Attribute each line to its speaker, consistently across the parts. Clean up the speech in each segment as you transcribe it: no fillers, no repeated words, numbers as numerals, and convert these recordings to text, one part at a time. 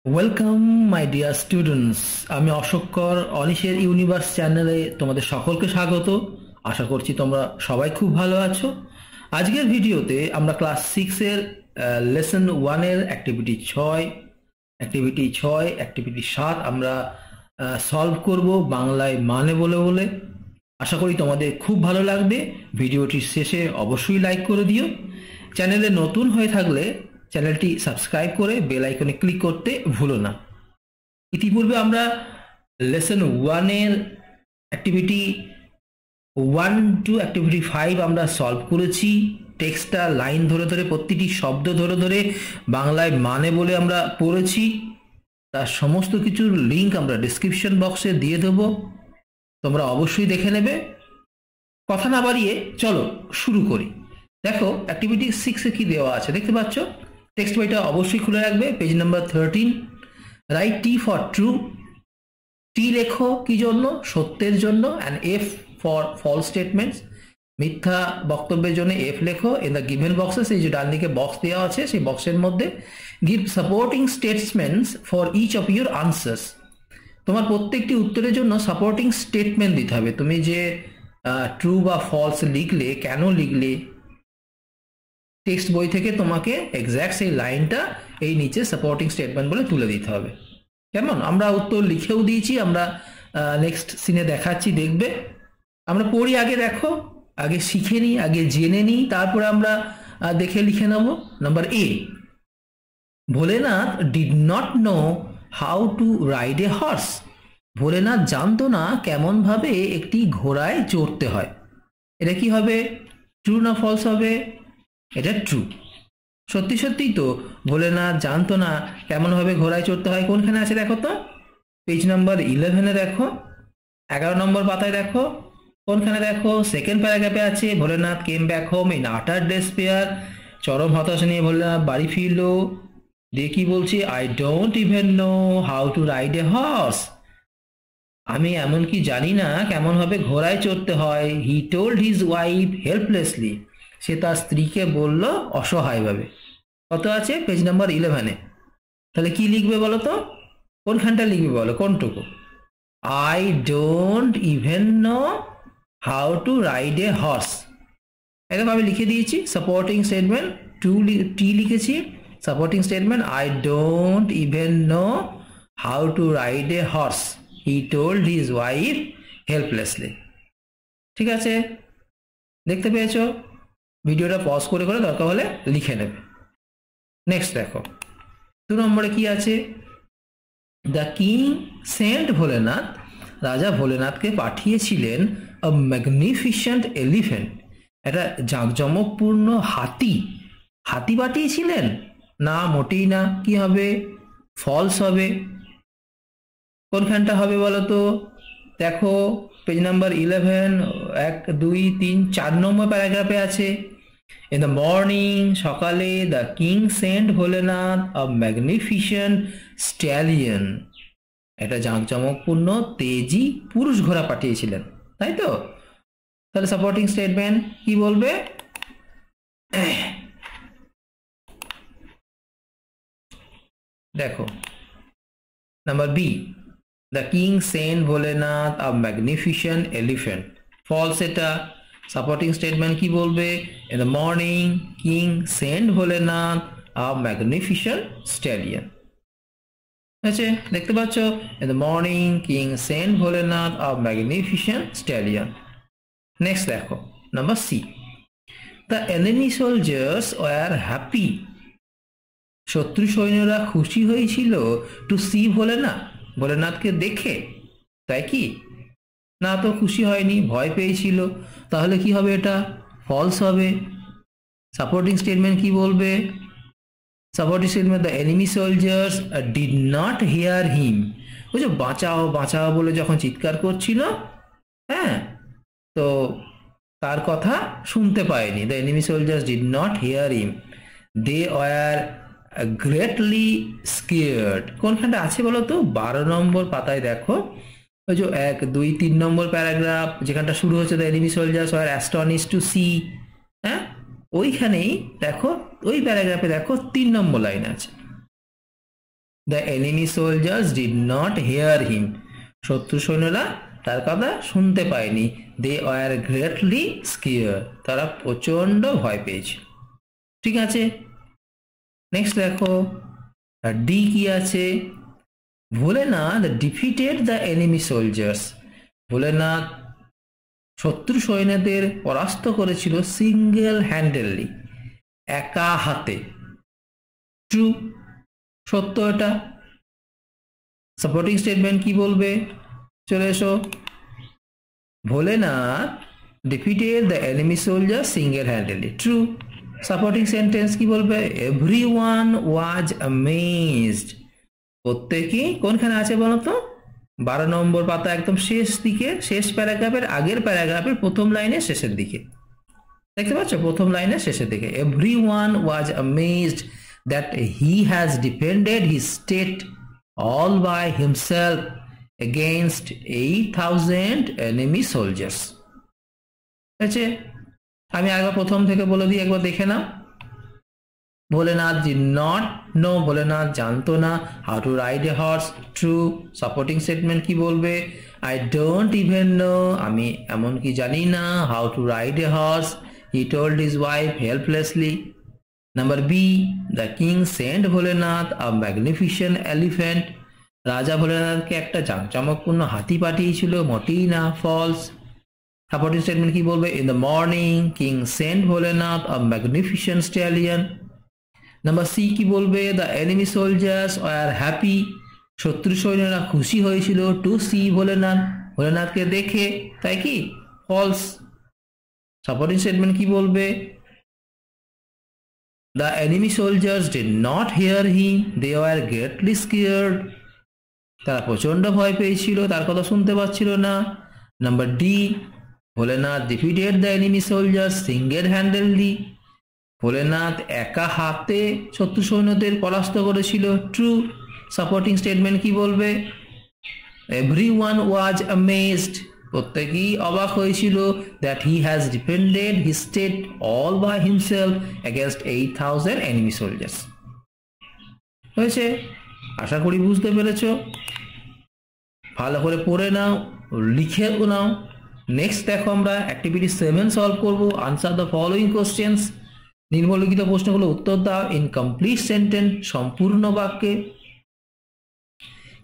Speaker 1: Welcome my dear students. আমি অশোকর অনিশের universe চ্যানেলে তোমাদের সকলকে স্বাগত। আশা করছি তোমরা সবাই খুব ভালো আছো। আজকের ভিডিওতে আমরা ক্লাস 6-এর লেসন 1-এর অ্যাক্টিভিটি 7 আমরা সলভ করব বাংলায় মানে বলে বলে। আশা করি তোমাদের খুব ভালো লাগবে। ভিডিওটির শেষে অবশ্যই লাইক করে দিও। চ্যানেলে নতুন হয়ে থাকলে চ্যানেলটি সাবস্ক্রাইব করে বেল আইকনে ক্লিক করতে ভুলো না। ইতিপূর্বে আমরা লেসন 1-এর অ্যাক্টিভিটি 1 টু অ্যাক্টিভিটি 5 আমরা সলভ করেছি। টেক্সটটা লাইন ধরে ধরে প্রতিটি শব্দ ধরে ধরে বাংলায় মানে বলে আমরা পড়েছি। তার সমস্ত কিছুর লিঙ্ক আমরা ডেসক্রিপশন বক্সে দিয়ে দেবো, তোমরা অবশ্যই দেখে নেবে। কথা না বাড়িয়ে চলো শুরু করি। দেখো অ্যাক্টিভিটি 6-এ কি দেওয়া আছে দেখতে পাচ্ছ। টেক্সট বইটা অবশ্যই খুলে রাখবে, page number 13। Write T for true. T লেখো কি জন্য? সত্যের জন্য। And F for false statements, মিথ্যা বক্তব্যের জন্য এফ লেখো। ইন দ্য গিভেন বক্সেস, এই যে ডান দিকে বক্স দেওয়া আছে সেই বক্সের মধ্যে give supporting statements for each of your answers. তোমার প্রত্যেকটি উত্তরের জন্য সাপোর্টিং স্টেটমেন্ট দিতে হবে। তুমি যে ট্রু বা ফলস লিখলে, কেন লিখলে, টেক্সট বই থেকে তোমাকে এক্স্যাক্ট সেই লাইনটা এই নিচে সাপোর্টিং স্টেটমেন্ট বলে তুলে দিতে হবে। কেমন? আমরা উত্তর লিখেও দিয়েছি, আমরা নেক্সট সিনে দেখাচ্ছি, দেখবে। আমরা পড়ি, আগে দেখো, আগে শিখে নিই, আগে জেনে নিই, তারপরে আমরা দেখে লিখে নেব। Number A, Bholenath did not no how to ride a horse. Bholenath জানতো না কেমন ভাবে একটি ঘোড়ায় চড়তে হয়। এটা কি হবে? ট্রু না ফলস হবে? এটা ট্রু। সত্যি সত্যি তো ভোলেনাথ জানতো না কেমন ভাবে ঘোড়ায় চড়তে হয়। কোনখানে আছে দেখো তো, পেজ নাম্বার 11-এ দেখো, 11 নম্বর পাতায় দেখো। কোনখানে দেখো? সেকেন্ড প্যারাগ্রাফে আছে, Bholenath came back home in utter despair. চরম হতাশা নিয়ে ভোলেনাথ বাড়ি ফিরলো। দিয়ে কি বলছি? I don't even know how to ride a horse. আমি এমনকি জানি না কেমন ভাবে ঘোড়ায় চড়তে হয়। He told his wife helplessly. সে তার স্ত্রীকে বলল অসহায়ভাবে। কত আছে? পেজ নাম্বার 11-এ। তাহলে কি লিখবে বলো তো? কোনখানটা লিখবে বলো, কোনটুকু? I don't even know how to ride a horse. এরকম আমি লিখে দিয়েছি। সাপোর্টিং স্টেটমেন্ট টি লিখেছি। Supporting statement, I don't even know how to ride a horse. He told his wife helplessly. ঠিক আছে, দেখতে পেয়েছো? ভিডিওটা পজ করে করে দরকার হলে লিখে নেবে। নেক্সট দেখো 2 নম্বরে কি আছে? The king sent Bholenath. রাজা ভোলেনাথকে পাঠিয়েছিলেন আ ম্যাগনিফিসেন্ট এলিফ্যান্ট। একটা জাঁকজমকপূর্ণ হাতি। হাতি পাঠিয়েছিলেন? না, মোটেই না। কি হবে? ফলস হবে। কোনখানটা হবে বলো তো? দেখো পেজ নাম্বার 11, 1 2 3 4 নম্বর প্যারাগ্রাফে আছে। ইন দ্য মর্নিং, সকালে, the king sent Bholenath a magnificent stallion. একটা জাঁকজমকপূর্ণ তেজি পুরুষ ঘোড়া পাঠিয়েছিলেন, তাই তো? তাহলে সাপোর্টিং স্টেটমেন্ট কি বলবে? দেখো number B, the king sent Bholenath a magnificent elephant. False এটা। সাপোর্টিং স্টেটমেন্ট কি বলবে? In the morning king sent Bholenath a magnificent stallion. আছে, দেখতে পাচ্ছ? In the morning king sent Bholenath a magnificent stallion. Next দেখো number C, the enemy soldiers were happy. শত্রু সৈন্যরা খুশি হয়েছিল টু সি ভোলেনাথ, ভোলেনাথকে দেখে, তাই কি? না তো, খুশি হয়নি, ভয় পেয়েছিল। তাহলে কি হবে? এটা ফলস হবে। সাপোর্টিং স্টেটমেন্ট কি বলবে? Supporting statement, the enemy soldiers did not hear him. বুঝছো, বাঁচাও বাঁচাও বলে যখন চিৎকার করছিল, হ্যাঁ, তো তার কথা শুনতে পায়নি। The enemy soldiers did not hear him, they were greatly scared. কোনখানটা আছে বলো তো? 12 নম্বর পাতায় দেখো, ওই যে 1 2 3 নম্বর প্যারাগ্রাফ যেখানটা শুরু হচ্ছে, the enemy soldiers were astonished to see. হ্যাঁ, ওইখানেই দেখো, ওই প্যারাগ্রাফে দেখো 3 নম্বর লাইন আছে। The enemy soldiers did not hear him, শত্রু সৈন্যরা তার কথা শুনতে পায়নি। দে ওয়ার গ্রেটলি স্কিয়ার, তারা প্রচন্ড ভয় পেয়েছে। ঠিক আছে, নেক্সট দেখো ডি কি আছে, Bholenath defeated the enemy soldiers, Bholenath শত্রু সৈন্যদের পরাস্ত করেছিল সিঙ্গেল হ্যান্ডেডলি, একা হাতে। ট্রু, সত্য এটা। সাপোর্টিং স্টেটমেন্ট কি বলবে, চলে এসো। Bholenath defeated the enemy soldier single handedly, true. Supporting sentence কি বলবে, এভরিওয়ান ওয়াজ অ্যামেজড, প্রত্যেকেই কোনখানে আছে বলো তো, 12 নম্বর পাতা একদম শেষ দিকে, শেষ প্যারাগ্রাফের আগের প্যারাগ্রাফের প্রথম লাইনের শেষের দিকে, দেখতে পাচ্ছ, প্রথম লাইনের শেষের দিকে। Everyone was amazed that he has defended his state all by himself against 8,000 enemy soldiers। আছে, আমি একবার প্রথম থেকে বলে দিই, একবার দেখে নাও। Bholenath did not know, Bholenath জানতো না how to ride a horse, true। Supporting statement কি বলবে, I don't even know, আমি এমনকি জানি না how to ride a horse, he told his wife helplessly। Number B, the king sent Bholenath a magnificent elephant, রাজা ভোলেনাথকে একটা জাঁকজমকপূর্ণ হাতি পাঠিয়েছিল, মোটেই না, ফলস। সাপোর্টিং স্টেটমেন্ট কি বলবে, in the morning king sent Bholenath a magnificent stallion। Number C কি বলবে, the enemy soldiers were happy, শত্রু সৈন্যরা খুশি হয়েছিল, to see ভোলেনাথ, ভোলেনাথকে দেখে, তাই কি, ফলস। সাপোর্টিং স্টেটমেন্ট কি বলবে, the enemy soldiers did not hear him, they were greatly scared, তারা প্রচন্ড ভয় পেয়েছিল, তার কথা শুনতে পাচ্ছিল না। Number D, Bholenath defeated the enemy soldiers single handedly, Bholenath একা হাতে শত্রু সৈন্যদের পরাস্ত করেছিল, ট্রু। সাপোর্টিং স্টেটমেন্ট কি বলবে, এভরিওয়ান ওয়াজ অ্যামেজড, প্রত্যেকেই অবাক হয়েছিল, that he has defended his state all by himself against 8,000 enemy soldiers. হয়েছে, আশা করি বুঝতে পেরেছ। ভালো করে পড়ে নাও, লিখে নাও। নেক্সট দেখো আমরা অ্যাক্টিভিটি 7 সলভ করব। আনসার দ্য ফলোইং কোশ্চেন্স, নিম্নলিখিত প্রশ্নগুলো উত্তর দাও ইন কমপ্লিট সেন্টেন্স, সম্পূর্ণ বাক্যে।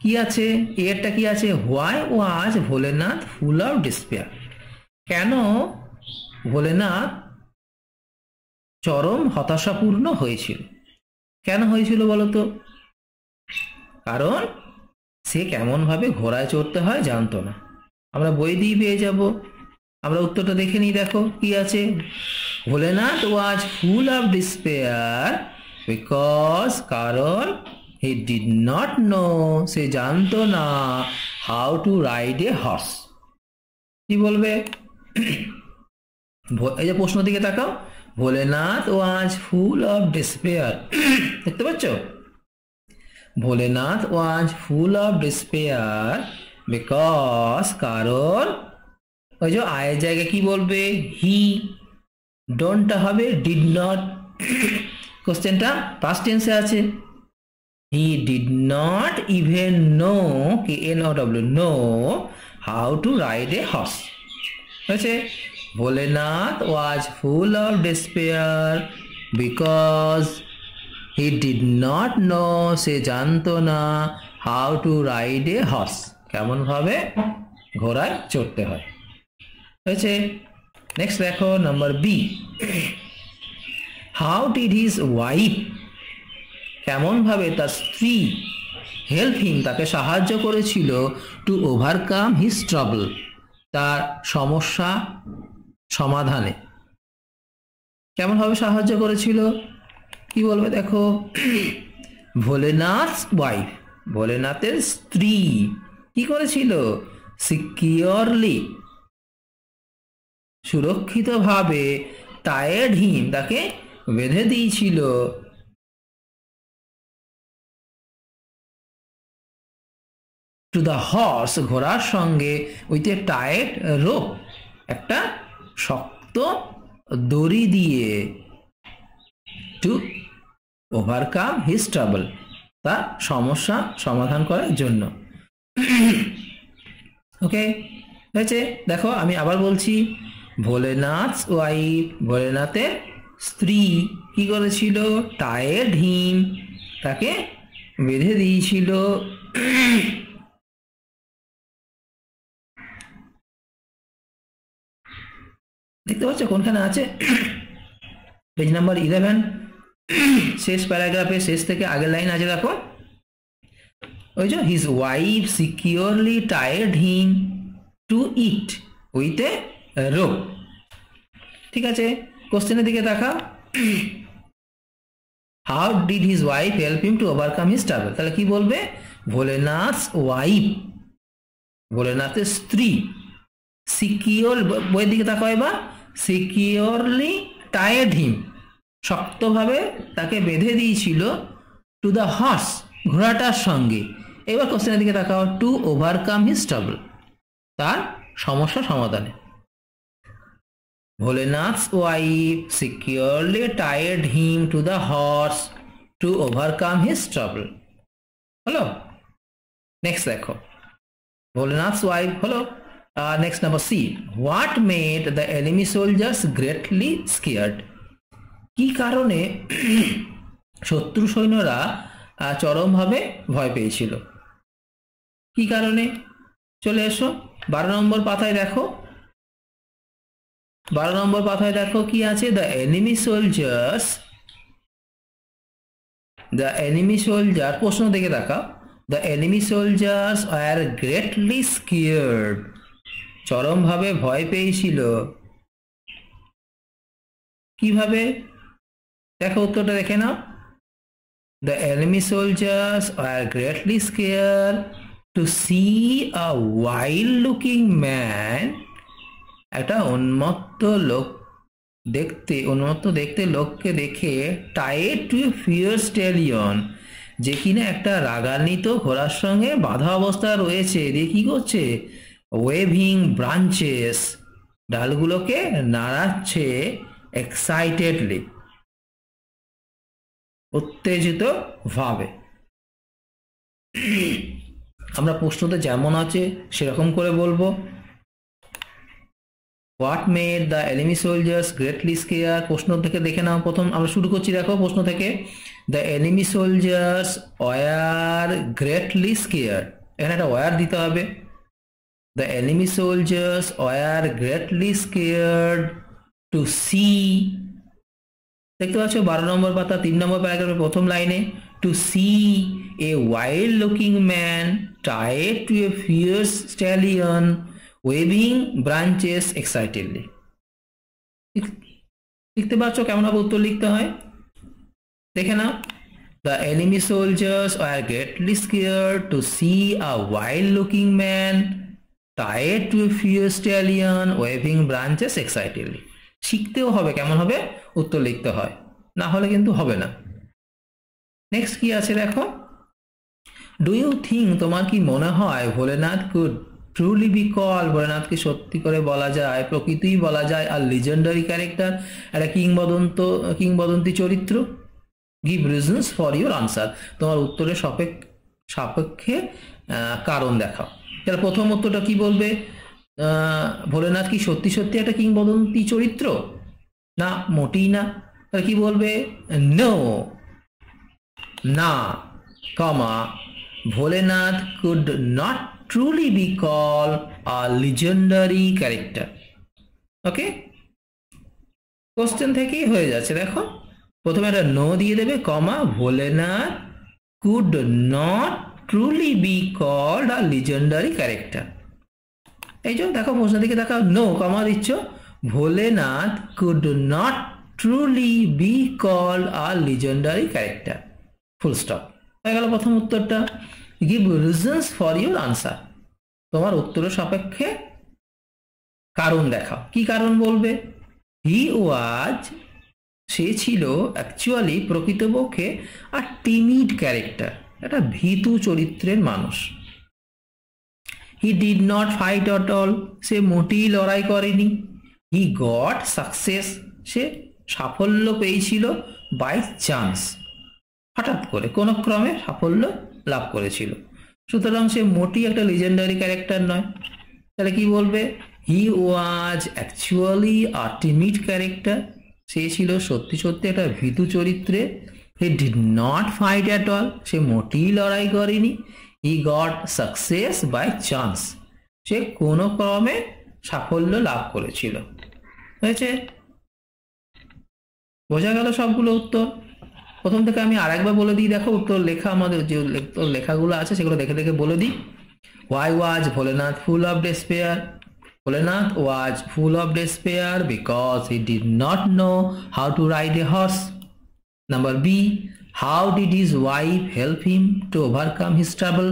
Speaker 1: কি আছে, এরটা কি আছে, why was Bholenath full of despair, কেন ভোলেনাথ চরম হতাশাপূর্ণ হয়েছিল, কেন হয়েছিল বলতো, কারণ সে কেমন ভাবে ঘোড়ায় চড়তে হয় জানতো না। আমরা বই দিয়ে পেয়ে যাব, আমরা উত্তরটা দেখে নিই। দেখো কি আছে, Bholenath was full of despair because, কারণ হি ডিড নট নো, সে জানতো না, how to ride a horse. কি বলবে, এই যে প্রশ্ন দিকে তাকাও, Bholenath was full of despair, দেখতে পাচ্ছ, Bholenath was full of despair because, কারণ, ওই যে আয়ের জায়গায় কি বলবে, হি, ডোন্টটা হবে ডিড নট, কোশ্চেনটা পাস্ট টেন্সে আছে, he did not even know, কি N O W, know how to ride a horse. হয়েছে, Bholenath was full of despair because he did not know, সে জানতো না, how to ride a horse, কেমন ভাবে ঘোড়ায় চড়তে হয়। হয়েছে, নেক্সট দেখো number B, how did his wife, কেমন ভাবে তার স্ত্রী, হেল্প হিম, তাকে সাহায্য করেছিল, টু ওভারকাম হিজ ট্রাবল, তার সমস্যা সমাধানে, কেমন ভাবে সাহায্য করেছিল, কি বলবে দেখো, ভোলেনাথ ওয়াইফ, ভোলেনাথের স্ত্রী কি করেছিল, সিকিউরলি, সুরক্ষিতভাবে, টায়ার্ড হিম, তাকে বেঁধে দিয়েছিল, টু দ্য হর্স, ঘোড়ার সঙ্গে, উইথ এ টাইট রোপ, একটা শক্ত দড়ি দিয়ে, টু ওভারকাম হিজ ট্রাবল, তার সমস্যা সমাধান করার জন্য। ওকে, হয়েছে? দেখো আমি আবার বলছি, ভোলেনাথ ওয়াইফ, ভোলেনাথের স্ত্রী কি করেছিল? টাইড হিম, তাকে বেঁধে দিয়েছিল। দেখতে পাচ্ছ কোনখানে আছে? পেজ নাম্বার 11, শেষ প্যারাগ্রাফে শেষ থেকে আগের লাইন আছে, দেখো ওই যে his wife securely tied him to it with a rope. ঠিক আছে, কোশ্চেনের দিকে দেখা। How did his wife help him to overcome his trouble? তাহলে কি বলবে? ভোলেনাথ ওয়াইফ, ভোলেনাথের স্ত্রী সিকিওর, বইয়ের দিকে তাকাও এবার, সিকিওরলি টাইড হিম, শক্তভাবে তাকে বেঁধে দিয়েছিল, টু দ্য হর্স, ঘোড়াটার সঙ্গে। এবার কোশ্চেনের দিকে তাকাও, টু ওভারকাম হিজ ট্রাবল, তার সমস্যা সমাধানে। ভোলেনাথ's wife securely tied him to the horse to overcome his trouble. হলো? নেক্সট দেখো, ভোলেনাথ's wife হলো। Next number C, what made the enemy soldiers greatly scared? কি কারণে শত্রু সৈন্যরা চরমভাবে ভয় পেয়েছিল? কি কারণে? চলে এসো 12 নম্বর পাতায় দেখো। 12 নম্বর পাতায় দেখো কি আছে? দ্য এনিমি সোলজার, প্রশ্ন দেখে দেখা, the enemy soldiers are greatly scared, চরমভাবে ভয় পেয়েছিল। কিভাবে? দেখো উত্তরটা দেখে নাও। The enemy soldiers are greatly scared to see a wild looking man, একটা উন্মত্ত দেখতে লোককে দেখে, tied to a fiery stallion, যে কিনা একটা রাগান্বিত ঘোড়ার সঙ্গে বাঁধা অবস্থা রয়েছে, দিয়ে কি করছে? ওয়েভিং ব্রাঞ্চেস, ডালগুলোকে নাড়াচ্ছে, এক্সাইটেডলি, উত্তেজিত ভাবে। আমরা প্রশ্নতে যেমন আছে সেরকম করে বলবো। What made the enemy soldiers greatly scare, প্রশ্ন থেকে দেখে নাও। প্রথম আমরা শুরু করছি, দেখো প্রশ্ন থেকে, the enemy soldiers were greatly scare, এখানে একটা ওয়ার দিতে হবে। The enemy soldiers were greatly scared to see, দেখতে পাচ্ছ 12 নম্বর পাতা 3 নম্বর প্যারাগ্রাফের প্রথম লাইনে, to see a wild looking man tied to a fierce stallion waving branches excitedly. লিখতে পারছো কেমনভাবে উত্তর লিখতে হয়? দেখে না, the enemy soldiers are greatly scared to see a wild looking man tied to a fierce stallion waving branches excitedly. শিখতেও হবে কেমন হবে উত্তর লিখতে হয়, না হলে কিন্তু হবে না। নেক্সট কি আছে দেখো, ডু ইউ থিঙ্ক, তোমার কি মনে হয়, Bholenath could truly be call, ভোলেনাথকে সত্যি করে বলা যায়, প্রকৃতিই বলা যায়, আর লিজেন্ডারি ক্যারেক্টার, একটা কিংবদন্তি চরিত্র? Give reasons for your answer, তোমার উত্তরের সাপেক্ষে কারণ দেখাও। তাহলে প্রথম উত্তরটা কি বলবে? ভোলেনাথ কি সত্যি সত্যি একটা কিংবদন্তি চরিত্র? না, মোটেই না। তাহলে কি বলবে? নো, না, comma, Bholenath could not truly be called a legendary character. Okay, question থেকেই হয়ে যাচ্ছে। দেখো প্রথমে একটা নো দিয়ে দেবে, comma, Bholenath could not truly be called a legendary character. এই যে দেখো প্রশ্ন দিকে দেখো, নো, কমা দিচ্ছ, Bholenath could not truly be called a legendary character, full stop. হয়ে গেল প্রথম উত্তরটা। Give reasons for your answer, তোমার উত্তরের সাপেক্ষে কারণ দেখাও। কি কারণ বলবে? হি ওয়াজ, সে ছিল, অ্যাকচুয়ালি প্রকৃতপক্ষে, আর টিমিড ক্যারেক্টার, একটা ভীতু চরিত্রের মানুষ। He did not fight at all, সে মোটেই লড়াই করেনি। হি গট সাকসেস, সে সাফল্য পেয়েছিল বাই চান্স। হঠাৎ করে কোন ক্রমে সাফল্য লাভ করেছিল। সুতরাং সে মোটেই একটা লিজেন্ডারি ক্যারেক্টার নয়। তাহলে কি বলবে? He was actually a timid character. সে ছিল সত্যি সত্যি একটা ভীতু চরিত্রে। He did not fight at all. সে মোটেই লড়াই করেনি। He got success by chance. সে কোনো ক্রমে সাফল্য লাভ করেছিল। হয়েছে? বোঝা গেল সবগুলো উত্তর? প্রথম থেকে আমি আরেকবার বলে দিই, দেখো উত্তর লেখা, আমাদের যে উত্তর লেখাগুলো আছে সেগুলো দেখে দেখে বলে দিই। Why was Bholenath full of despair? Bholenath was full of despair because he did not know how to ride a horse. Number B. How did his wife help him to overcome his trouble?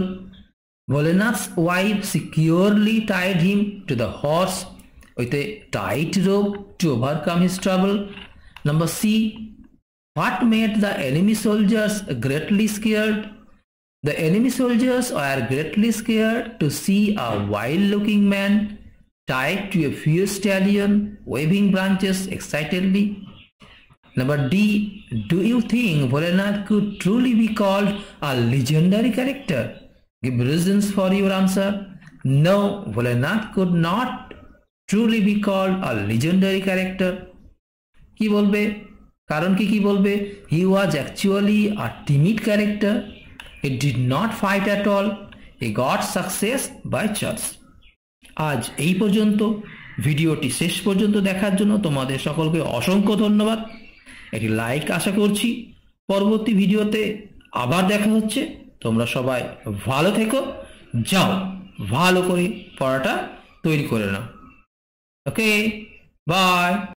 Speaker 1: Bholenath's wife securely tied him to the horse with a tight rope to overcome his trouble. Number C. What made the enemy soldiers greatly scared? The enemy soldiers were greatly scared to see a wild-looking man tied to a fierce stallion waving branches excitedly. Number D. Do you think Bholenath could truly be called a legendary character? Give reasons for your answer. No, Bholenath could not truly be called a legendary character. কি বলবে? কারণ কি বলবে? He was actually a timid character. He did not fight at all. He got success by chance. আজ এই পর্যন্ত। ভিডিওটি শেষ পর্যন্ত দেখার জন্য তোমাদের সকলকে অসংখ্য ধন্যবাদ। একটি লাইক আশা করছি। পরবর্তী ভিডিওতে আবার দেখা হচ্ছে। তোমরা সবাই ভালো থেকো। যাও ভালো করে পড়াটা তৈরি করে নাও। ওকে, বাই।